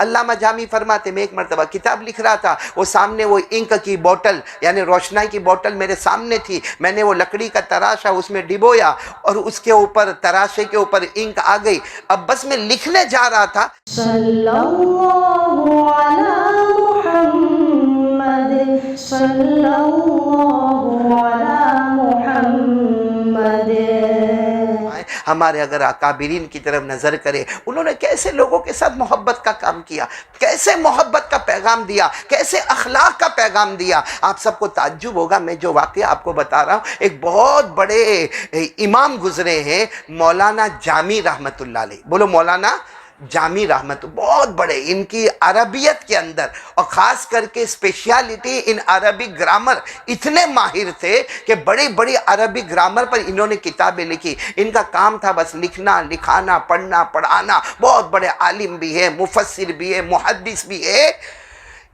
علامہ جامی فرماتے میں ایک مرتبہ کتاب لکھ رہا تھا، وہ سامنے وہ انک کی بوٹل یعنی روشنائی کی بوٹل میرے سامنے تھی، میں نے وہ لکڑی کا تراشا اس میں ڈبویا اور اس کے اوپر تراشے کے اوپر انک آ گئی، اب بس میں لکھنے جا رہا تھا صلی اللہ علی محمد، صلی اللہ علی محمد۔ ہمارے اگر اکابرین کی طرف نظر کرے، انہوں نے کیسے لوگوں کے ساتھ محبت کا کام کیا، کیسے محبت کا پیغام دیا، کیسے اخلاق کا پیغام دیا۔ آپ سب کو تعجب ہوگا، میں جو واقعہ آپ کو بتا رہا ہوں، ایک بہت بڑے امام گزرے ہیں مولانا جامی رحمت اللہ علیہ، بولو مولانا جامی رحمت، بہت بڑے، ان کی عربیت کے اندر اور خاص کر کے اسپیشیالٹی ان عربی گرامر، اتنے ماہر تھے کہ بڑی بڑی عربی گرامر پر انہوں نے کتابیں لکھی، ان کا کام تھا بس لکھنا، لکھانا، پڑھنا، پڑھانا، بہت بڑے عالم بھی ہے، مفسر بھی ہے، محدث بھی ہے۔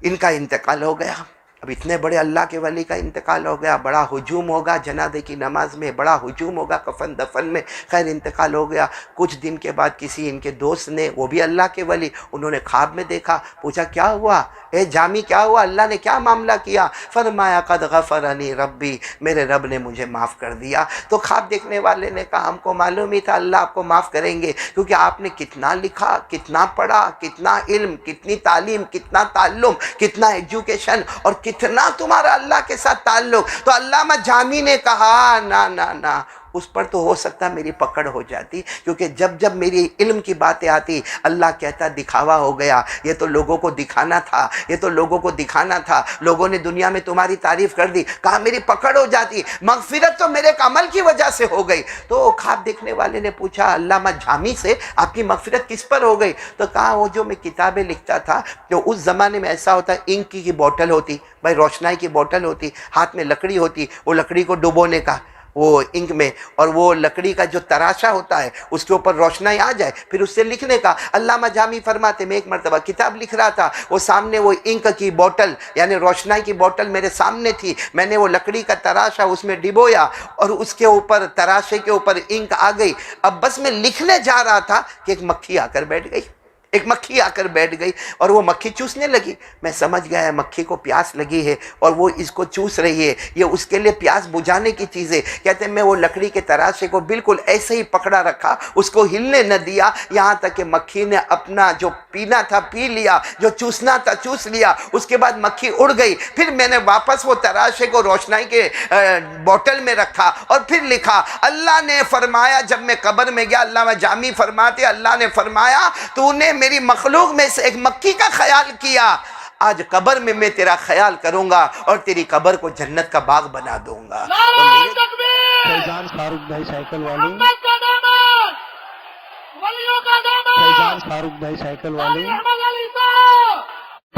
ان کا انتقال ہو گیا، اب اتنے بڑے اللہ کے ولی کا انتقال ہو گیا، بڑا ہجوم ہوگا جنازے کی نماز میں، بڑا ہجوم ہوگا کفن دفن میں، خیر انتقال ہو گیا۔ کچھ دن کے بعد کسی ان کے دوست نے، وہ بھی اللہ کے ولی، انہوں نے خواب میں دیکھا، پوچھا کیا ہوا اے جامی، کیا ہوا، اللہ نے کیا معاملہ کیا؟ فرمایا قد غفرنی ربی، میرے رب نے مجھے معاف کر دیا۔ تو خواب دیکھنے والے نے کہا ہم کو معلوم ہی تھا اللہ آپ کو معاف کریں گے، کیونکہ آپ نے کتنا لکھا، کتنا پڑھا، کتنا علم، کتنی تعلیم، کتنا تعلم، کتنا ایجوکیشن، اور کتنا تمہارا اللہ کے ساتھ تعلق۔ تو علامہ جامی نے کہا نا نا نا، اس پر تو ہو سکتا میری پکڑ ہو جاتی، کیونکہ جب جب میری علم کی باتیں آتی اللہ کہتا دکھاوا ہو گیا، یہ تو لوگوں کو دکھانا تھا، یہ تو لوگوں کو دکھانا تھا، لوگوں نے دنیا میں تمہاری تعریف کر دی، کہا میری پکڑ ہو جاتی، مغفرت تو میرے عمل کی وجہ سے ہو گئی۔ تو خواب دیکھنے والے نے پوچھا علامہ جامی سے آپ کی مغفرت کس پر ہو گئی؟ تو کہا وہ جو میں کتابیں لکھتا تھا، جو اس زمانے میں ایسا ہوتا انک کی بوٹل ہوتی، بھائی روشنائی کی بوٹل ہوتی، ہاتھ میں لکڑی ہوتی، وہ لکڑی کو ڈبونے کا وہ انک میں، اور وہ لکڑی کا جو تراشا ہوتا ہے اس کے اوپر روشنائی آ جائے، پھر اس سے لکھنے کا۔ علامہ جامی فرماتے میں ایک مرتبہ کتاب لکھ رہا تھا، وہ سامنے وہ انک کی بوٹل یعنی روشنائی کی بوٹل میرے سامنے تھی، میں نے وہ لکڑی کا تراشا اس میں ڈبویا اور اس کے اوپر تراشے کے اوپر انک آ گئی، اب بس میں لکھنے جا رہا تھا کہ ایک مکھی آ کر بیٹھ گئی، ایک مکھی آ کر بیٹھ گئی اور وہ مکھی چوسنے لگی۔ میں سمجھ گیا ہے مکھی کو پیاس لگی ہے اور وہ اس کو چوس رہی ہے، یہ اس کے لیے پیاس بجھانے کی چیز ہے۔ کہتے ہیں میں وہ لکڑی کے تراشے کو بالکل ایسے ہی پکڑا رکھا، اس کو ہلنے نہ دیا، یہاں تک کہ مکھی نے اپنا جو پینا تھا پی لیا، جو چوسنا تھا چوس لیا، اس کے بعد مکھی اڑ گئی۔ پھر میں نے واپس وہ تراشے کو روشنائی کے بوٹل میں رکھا اور پھر لکھا، اللہ نے فرمایا جب میں قبر میں گیا، علامہ جامی فرماتے اللہ نے فرمایا تو نے میری مخلوق میں سے ایک مکھی کا خیال کیا، آج قبر میں تیرا خیال کروں گا اور تیری قبر کو جنت کا باغ بنا دوں گا۔ نعرہ تکبیر! فیضان فاروق بھائی سائیکل والے، محمد کا دامن، ولیوں کا دامن، فیضان فاروق بھائی سائیکل والے، آل احمد